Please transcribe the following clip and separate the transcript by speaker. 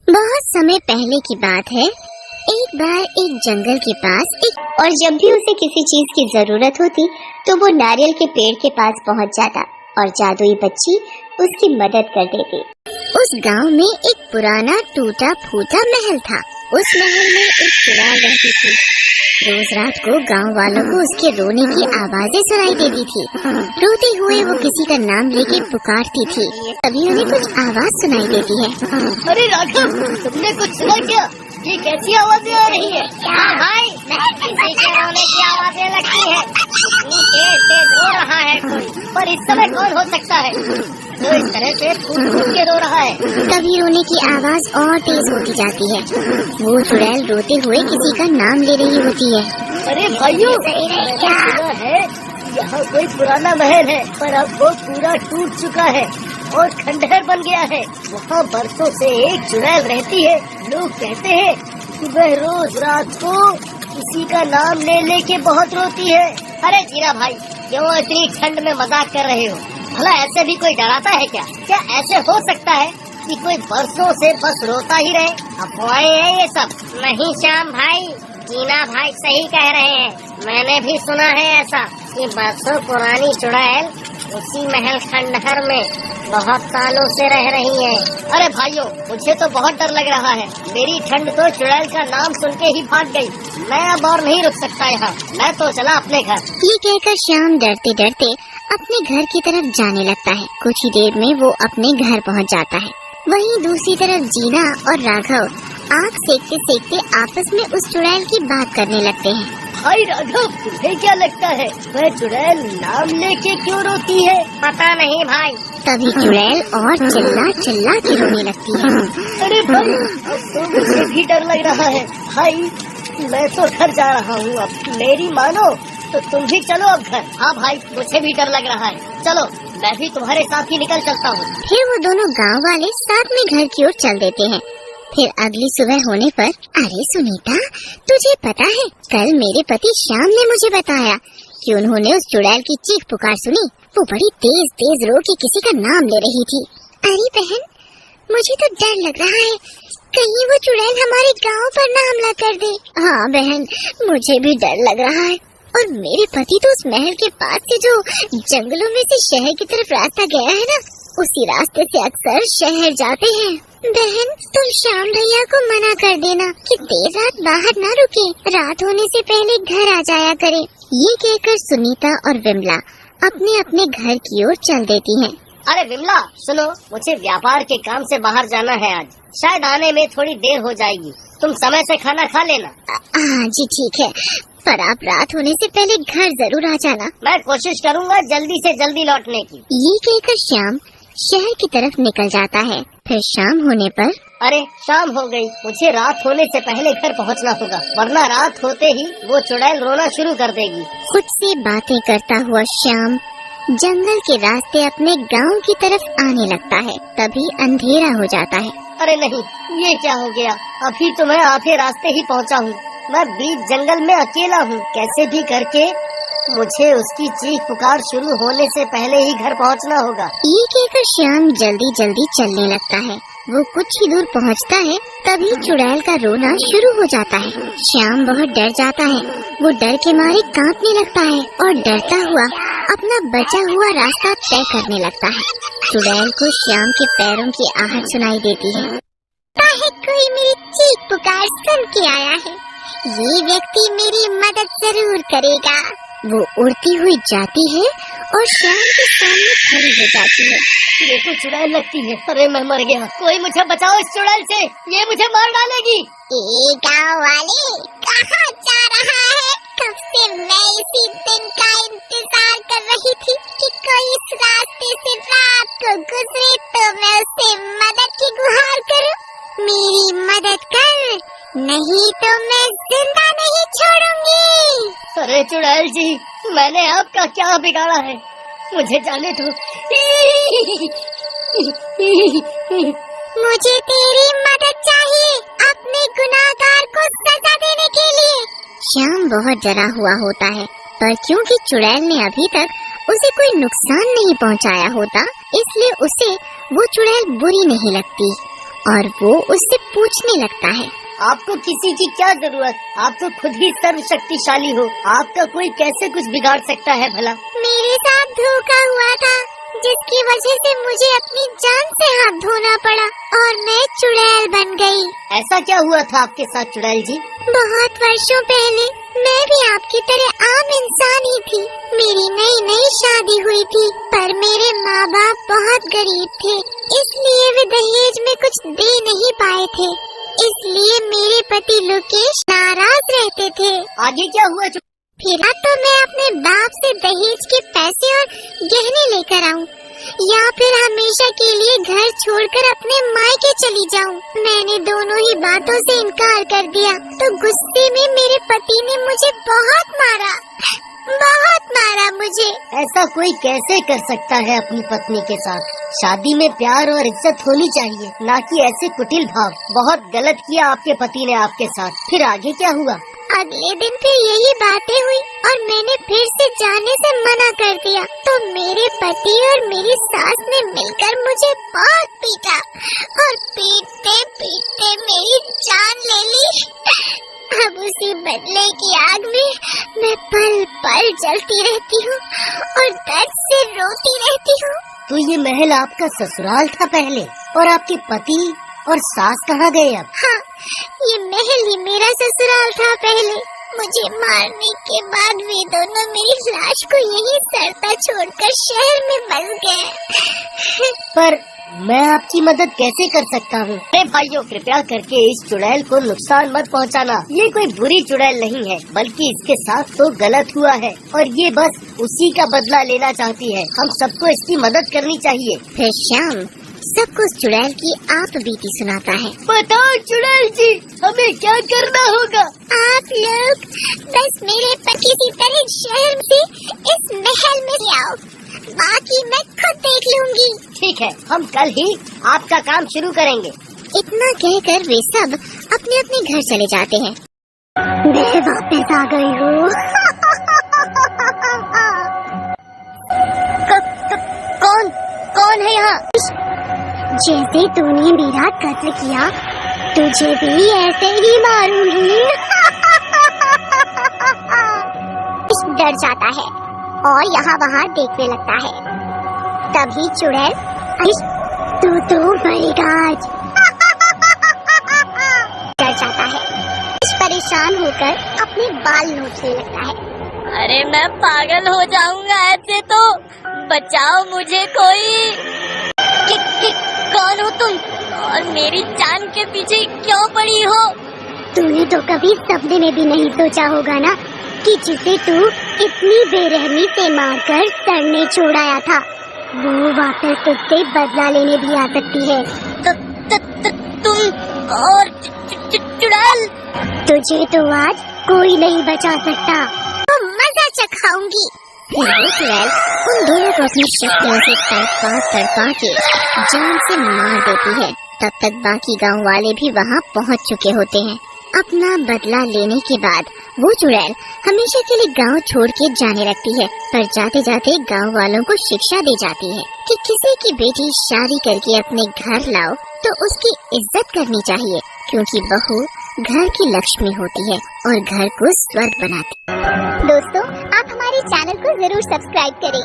Speaker 1: बहुत समय पहले की बात है। एक बार एक जंगल के पास और जब भी उसे किसी चीज की जरूरत होती तो वो नारियल के पेड़ के पास पहुंच जाता और जादुई बच्ची उसकी मदद कर देती। उस गांव में एक पुराना टूटा फूटा महल था। उस महल में एक चुड़ैल रहती थी। रोज रात को गांव वालों को उसके रोने की आवाजें सुनाई देती थी। रोते हुए वो किसी का नाम लेके पुकारती थी। तभी उन्हें कुछ आवाज सुनाई देती है।
Speaker 2: अरे राघव, तुमने कुछ सुना क्या? ये कैसी आवाजें आ रही है?
Speaker 3: हाँ भाई, किसी के रोने की आवाजें लगती है। तेज रो रहा है कोई,
Speaker 2: पर इस समय कौन हो सकता है जो इस तरह से फूट के रो रहा है?
Speaker 1: तभी रोने की आवाज और तेज होती जाती है। वो चुड़ैल रोते हुए किसी का नाम ले रही होती है।
Speaker 2: अरे भाइयों, क्या है? यहाँ कोई पुराना महल है पर अब वो पूरा टूट चुका है और खंडहर बन गया है। वहाँ बरसों से एक चुड़ैल रहती है। लोग कहते हैं कि वह रोज रात को किसी का नाम ले लेके बहुत रोती है। अरे जीरा भाई, क्यों इतनी ठंड में मजाक कर रहे हो? भला ऐसे भी कोई डराता है क्या? क्या ऐसे हो सकता है कि कोई बरसों से बस रोता ही रहे?
Speaker 3: अफवाहें हैं ये सब। नहीं श्याम भाई, जीना भाई सही कह रहे हैं। मैंने भी सुना है ऐसा कि बरसों पुरानी चुड़ैल उसी महल खंडहर में बहुत सालों से रह रही है।
Speaker 2: अरे भाइयों, मुझे तो बहुत डर लग रहा है। मेरी ठंड तो चुड़ैल का नाम सुन के ही भाग गई। मैं अब और नहीं रुक सकता यहाँ। मैं तो चला अपने घर।
Speaker 1: ये कहकर श्याम डरते डरते अपने घर की तरफ जाने लगता है। कुछ ही देर में वो अपने घर पहुँच जाता है। वहीं दूसरी तरफ जीना और राघव आग सेकते सेकते आपस में उस चुड़ैल की बात करने लगते हैं।
Speaker 2: भाई राघव, तुम्हें क्या लगता है वह चुड़ैल नाम लेके क्यों रोती है?
Speaker 3: पता नहीं भाई।
Speaker 1: तभी चुड़ैल और चिल्ला चिल्ला के रोने लगती है।
Speaker 2: अरे भाई, अब तो मुझे भी डर लग रहा है। भाई, मैं तो घर जा रहा हूँ। अब मेरी मानो तो तुम भी चलो अब घर। हाँ भाई, मुझे भी डर लग रहा है। चलो, मैं भी तुम्हारे साथ ही निकल चलता हूँ।
Speaker 1: फिर वो दोनों गांव वाले साथ में घर की ओर चल देते हैं। फिर अगली सुबह होने पर, अरे सुनीता, तुझे पता है कल मेरे पति श्याम ने मुझे बताया कि उन्होंने उस चुड़ैल की चीख पुकार सुनी। वो बड़ी तेज तेज रो के किसी का नाम ले रही थी। अरे बहन, मुझे तो डर लग रहा है कहीं वो चुड़ैल हमारे गांव पर ना हमला कर दे। हाँ बहन, मुझे भी डर लग रहा है। और मेरे पति तो उस महल के पास से जो जंगलों में से शहर की तरफ रास्ता गया है ना, उसी रास्ते से अक्सर शहर जाते हैं। बहन, तुम श्याम भैया को मना कर देना कि देर रात बाहर ना रुके, रात होने से पहले घर आ जाया करे। ये कहकर सुनीता और विमला अपने अपने घर की ओर चल देती हैं।
Speaker 2: अरे विमला, सुनो, मुझे व्यापार के काम से बाहर जाना है आज। शायद आने में थोड़ी देर हो जाएगी। तुम समय से खाना खा लेना।
Speaker 1: हाँ जी ठीक है, पर आप रात होने से पहले घर जरूर आ जाना।
Speaker 2: मैं कोशिश करूँगा जल्दी से जल्दी लौटने की।
Speaker 1: ये कहकर श्याम शहर की तरफ निकल जाता है। फिर शाम होने पर,
Speaker 2: अरे शाम हो गई, मुझे रात होने से पहले घर पहुंचना होगा, वरना रात होते ही वो चुड़ैल रोना शुरू कर देगी।
Speaker 1: खुद से बातें करता हुआ श्याम जंगल के रास्ते अपने गांव की तरफ आने लगता है। तभी अंधेरा हो जाता है।
Speaker 2: अरे नहीं, ये क्या हो गया? अभी तो मैं आधे रास्ते ही पहुंचा हूँ। मैं बीच जंगल में अकेला हूँ। कैसे भी करके मुझे उसकी चीख पुकार शुरू होने से पहले ही घर पहुंचना होगा।
Speaker 1: ये कहकर श्याम जल्दी जल्दी चलने लगता है। वो कुछ ही दूर पहुंचता है, तभी चुड़ैल का रोना शुरू हो जाता है। श्याम बहुत डर जाता है। वो डर के मारे कांपने लगता है और डरता हुआ अपना बचा हुआ रास्ता तय करने लगता है। चुड़ैल को श्याम के पैरों की आहट सुनाई देती है। कोई मेरी चीख पुकार सुन के आया है। ये व्यक्ति मेरी मदद जरूर करेगा। वो उड़ती हुई जाती है और श्याम के सामने खड़ी हो जाती है।
Speaker 2: ये तो चुड़ैल लगती है। अरे मैं मर गया। कोई मुझे बचाओ इस चुड़ैल से, ये मुझे मार डालेगी।
Speaker 1: ए गाँव वाले, कहाँ जा रहा है? कब से मैं इसी दिन का इंतजार कर रही थी कि कोई इस रास्ते से रात को गुजरे तो मैं उससे मदद की गुहार करूं। मेरी मदद कर, नहीं तो मैं जिंदा नहीं छोड़ूंगी।
Speaker 2: अरे चुड़ैल जी, मैंने आपका क्या बिगाड़ा है? मुझे जाने दो।
Speaker 1: मुझे तेरी मदद चाहिए अपने गुनाहगार को सजा देने के लिए। श्याम बहुत डरा हुआ होता है, पर क्योंकि चुड़ैल ने अभी तक उसे कोई नुकसान नहीं पहुंचाया होता, इसलिए उसे वो चुड़ैल बुरी नहीं लगती और वो उससे पूछने लगता है,
Speaker 2: आपको किसी की क्या जरूरत? आप तो खुद ही सर्वशक्तिशाली हो, आपका कोई कैसे कुछ बिगाड़ सकता है भला?
Speaker 1: मेरे साथ धोखा हुआ था, जिसकी वजह से मुझे अपनी जान से हाथ धोना पड़ा और मैं चुड़ैल बन गई।
Speaker 2: ऐसा क्या हुआ था आपके साथ चुड़ैल जी?
Speaker 1: बहुत वर्षों पहले मैं भी आपकी तरह आम इंसान ही थी। मेरी नई शादी हुई थी, पर मेरे माँ बाप बहुत गरीब थे, इसलिए वे दहेज में कुछ दे नहीं पाए थे। इसलिए मेरे पति लोकेश नाराज रहते थे।
Speaker 2: आगे क्या हुआ?
Speaker 1: फिर तो मैं अपने बाप से दहेज के पैसे और गहने लेकर आऊं, या फिर हमेशा के लिए घर छोड़कर अपने मायके चली जाऊं। मैंने दोनों ही बातों से इनकार कर दिया, तो गुस्से में मेरे पति ने मुझे बहुत मारा मुझे।
Speaker 2: ऐसा कोई कैसे कर सकता है अपनी पत्नी के साथ? शादी में प्यार और इज्जत होनी चाहिए, ना कि ऐसे कुटिल भाव। बहुत गलत किया आपके पति ने आपके साथ। फिर आगे क्या हुआ?
Speaker 1: अगले दिन फिर यही बातें हुई और मैंने फिर से जाने से मना कर दिया, तो मेरे पति और मेरी सास ने मिलकर मुझे बहुत पीटा और पीटते पीटते मेरी जान ले ली। अब उसी बदले की आग में मैं पल पल जलती रहती हूँ और दर्द से रोती रहती हूँ।
Speaker 2: तो ये महल आपका ससुराल था पहले, और आपके पति और सास कहाँ गए अब?
Speaker 1: हाँ, ये महल ही मेरा ससुराल था पहले। मुझे मारने के बाद वे दोनों मेरी लाश को यहीं सड़ता छोड़कर शहर में बस गए।
Speaker 2: पर मैं आपकी मदद कैसे कर सकता हूँ? अरे भाइयों, कृपया करके इस चुड़ैल को नुकसान मत पहुँचाना। ये कोई बुरी चुड़ैल नहीं है, बल्कि इसके साथ तो गलत हुआ है और ये बस उसी का बदला लेना चाहती है। हम सबको इसकी मदद करनी चाहिए।
Speaker 1: फिर शाम सबको चुड़ैल की आप बीती सुनाता है।
Speaker 2: बताओ चुड़ैल जी, हमें क्या करना होगा?
Speaker 1: आप लोग बस मेरे पति की तरह शहर से इस महल में आओ, बाकी मैं खुद देख लूंगी।
Speaker 2: ठीक है, हम कल ही आपका काम शुरू करेंगे।
Speaker 1: इतना कहकर वे सब अपने अपने घर चले जाते हैं। मैं वापस आ गई हूँ।
Speaker 2: कौन है यहाँ?
Speaker 1: जैसे तूने मेरा कत्ल किया, तुझे भी ऐसे ही मारूंगी। डर जाता है और यहाँ वहाँ देखने लगता है। तभी चुड़ैल, तू तो मरेगा आज। डर जाता है, परेशान होकर अपने बाल नोचने लगता है।
Speaker 3: अरे मैं पागल हो जाऊंगा ऐसे तो, बचाओ मुझे कोई। कौन हो तुम और मेरी जान के पीछे क्यों पड़ी हो?
Speaker 1: तूने तो कभी सपने में भी नहीं सोचा होगा ना कि जिसे तू इतनी बेरहमी से मारकर सड़ने छोड़ाया था, वो वापस तुझसे बदला लेने भी आ सकती है।
Speaker 3: तुम और चुड़ैल,
Speaker 1: तुझे तो आज कोई नहीं बचा सकता। तो मजा चखाऊंगी। फिर वो चुड़ैल उन दोनों को अपनी शक्तियों से तड़पा के जान से मार देती है। तब तक बाकी गांव वाले भी वहां पहुंच चुके होते हैं। अपना बदला लेने के बाद वो चुड़ैल हमेशा के लिए गांव छोड़ के जाने लगती है, पर जाते जाते गांव वालों को शिक्षा दी जाती है कि किसी की बेटी शादी करके अपने घर लाओ तो उसकी इज्जत करनी चाहिए, क्योंकि बहू घर की लक्ष्मी होती है और घर को स्वर्ग बनाती है। दोस्तों, आप हमारे चैनल को जरूर सब्सक्राइब करें।